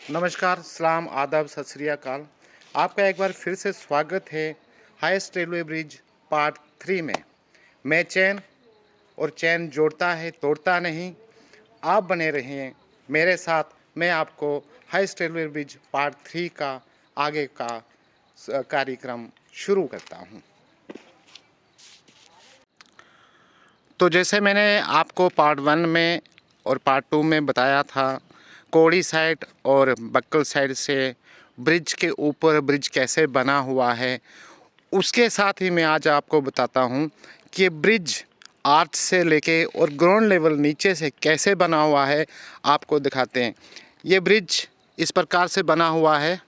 नमस्कार, सलाम, आदाब, सत श्री अकाल। आपका एक बार फिर से स्वागत है हाईएस्ट रेलवे ब्रिज पार्ट 3 में। मैं चैन, और चैन जोड़ता है तोड़ता नहीं। आप बने रहें मेरे साथ, मैं आपको हाईएस्ट रेलवे ब्रिज पार्ट 3 का आगे का कार्यक्रम शुरू करता हूं। तो जैसे मैंने आपको पार्ट 1 में और पार्ट 2 में बताया था, कोड़ी साइड और बक्कल साइड से ब्रिज के ऊपर ब्रिज कैसे बना हुआ है, उसके साथ ही मैं आज आपको बताता हूँ कि ब्रिज आर्च से लेके और ग्राउंड लेवल नीचे से कैसे बना हुआ है, आपको दिखाते हैं। ये ब्रिज इस प्रकार से बना हुआ है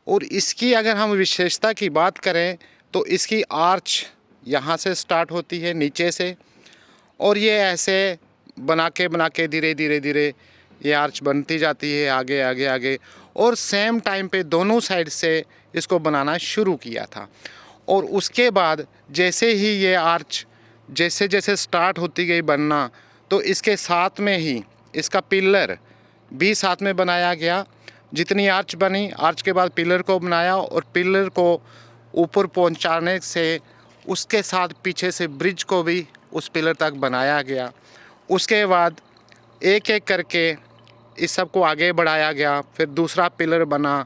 और इसकी अगर हम विशेषता की बात करें तो इसकी आर्च यहाँ से स्टार्ट होती है नीचे से, और ये ऐसे बना के धीरे धीरे ये आर्च बनती जाती है आगे आगे आगे। और सेम टाइम पे दोनों साइड से इसको बनाना शुरू किया था। और उसके बाद जैसे ही ये आर्च जैसे जैसे स्टार्ट होती गई बनना, तो इसके साथ में ही इसका पिलर भी साथ में बनाया गया। जितनी आर्च बनी, आर्च के बाद पिलर को बनाया और पिलर को ऊपर पहुंचाने से उसके साथ पीछे से ब्रिज को भी उस पिलर तक बनाया गया। उसके बाद एक एक करके इस सब को आगे बढ़ाया गया। फिर दूसरा पिलर बना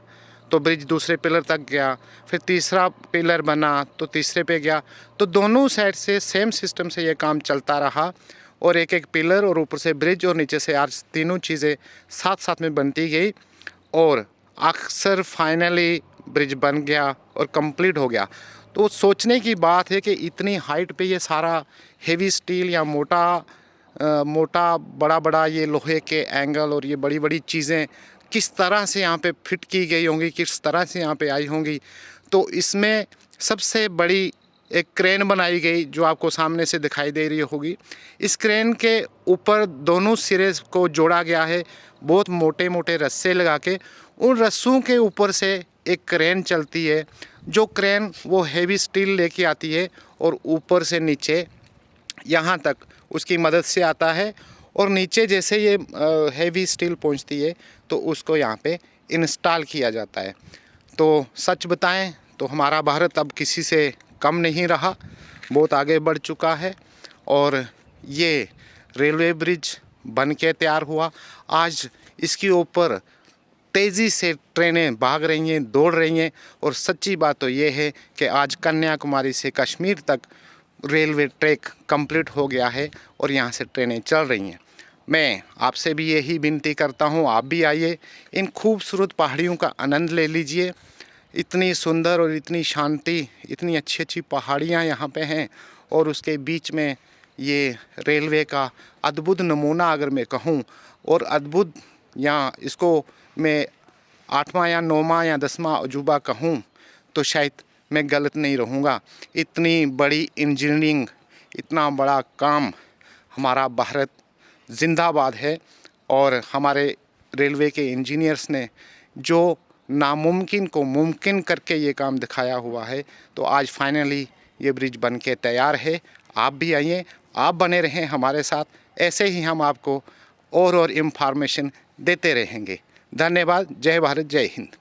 तो ब्रिज दूसरे पिलर तक गया, फिर तीसरा पिलर बना तो तीसरे पे गया। तो दोनों साइड से सेम सिस्टम से ये काम चलता रहा और एक एक पिलर और ऊपर से ब्रिज और नीचे से आर्च, तीनों चीज़ें साथ साथ में बनती गई और अक्सर फाइनली ब्रिज बन गया और कंप्लीट हो गया। तो सोचने की बात है कि इतनी हाइट पे ये सारा हेवी स्टील या मोटा बड़ा बड़ा ये लोहे के एंगल और ये बड़ी बड़ी चीज़ें किस तरह से यहाँ पे फिट की गई होंगी, किस तरह से यहाँ पे आई होंगी। तो इसमें सबसे बड़ी एक क्रेन बनाई गई जो आपको सामने से दिखाई दे रही होगी। इस क्रेन के ऊपर दोनों सिरे को जोड़ा गया है बहुत मोटे मोटे रस्से लगा के। उन रस्सों के ऊपर से एक क्रेन चलती है, जो क्रेन वो हेवी स्टील लेके आती है और ऊपर से नीचे यहाँ तक उसकी मदद से आता है। और नीचे जैसे ये हेवी स्टील पहुँचती है तो उसको यहाँ पे इंस्टॉल किया जाता है। तो सच बताएं तो हमारा भारत अब किसी से कम नहीं रहा, बहुत आगे बढ़ चुका है। और ये रेलवे ब्रिज बन के तैयार हुआ। आज इसके ऊपर तेज़ी से ट्रेनें भाग रही हैं, दौड़ रही हैं। और सच्ची बात तो ये है कि आज कन्याकुमारी से कश्मीर तक रेलवे ट्रैक कंप्लीट हो गया है और यहाँ से ट्रेनें चल रही हैं। मैं आपसे भी यही विनती करता हूँ, आप भी आइए, इन खूबसूरत पहाड़ियों का आनंद ले लीजिए। इतनी सुंदर और इतनी शांति, इतनी अच्छी अच्छी पहाड़ियाँ यहाँ पे हैं और उसके बीच में ये रेलवे का अद्भुत नमूना अगर मैं कहूँ, और अद्भुत या इसको मैं 8वां या 9वां या 10वां अजूबा कहूँ तो शायद मैं गलत नहीं रहूँगा। इतनी बड़ी इंजीनियरिंग, इतना बड़ा काम, हमारा भारत जिंदाबाद है। और हमारे रेलवे के इंजीनियर्स ने जो नामुमकिन को मुमकिन करके ये काम दिखाया हुआ है, तो आज फाइनली ये ब्रिज बन के तैयार है। आप भी आइए, आप बने रहें हमारे साथ, ऐसे ही हम आपको और इन्फॉर्मेशन देते रहेंगे। धन्यवाद। जय भारत, जय हिंद।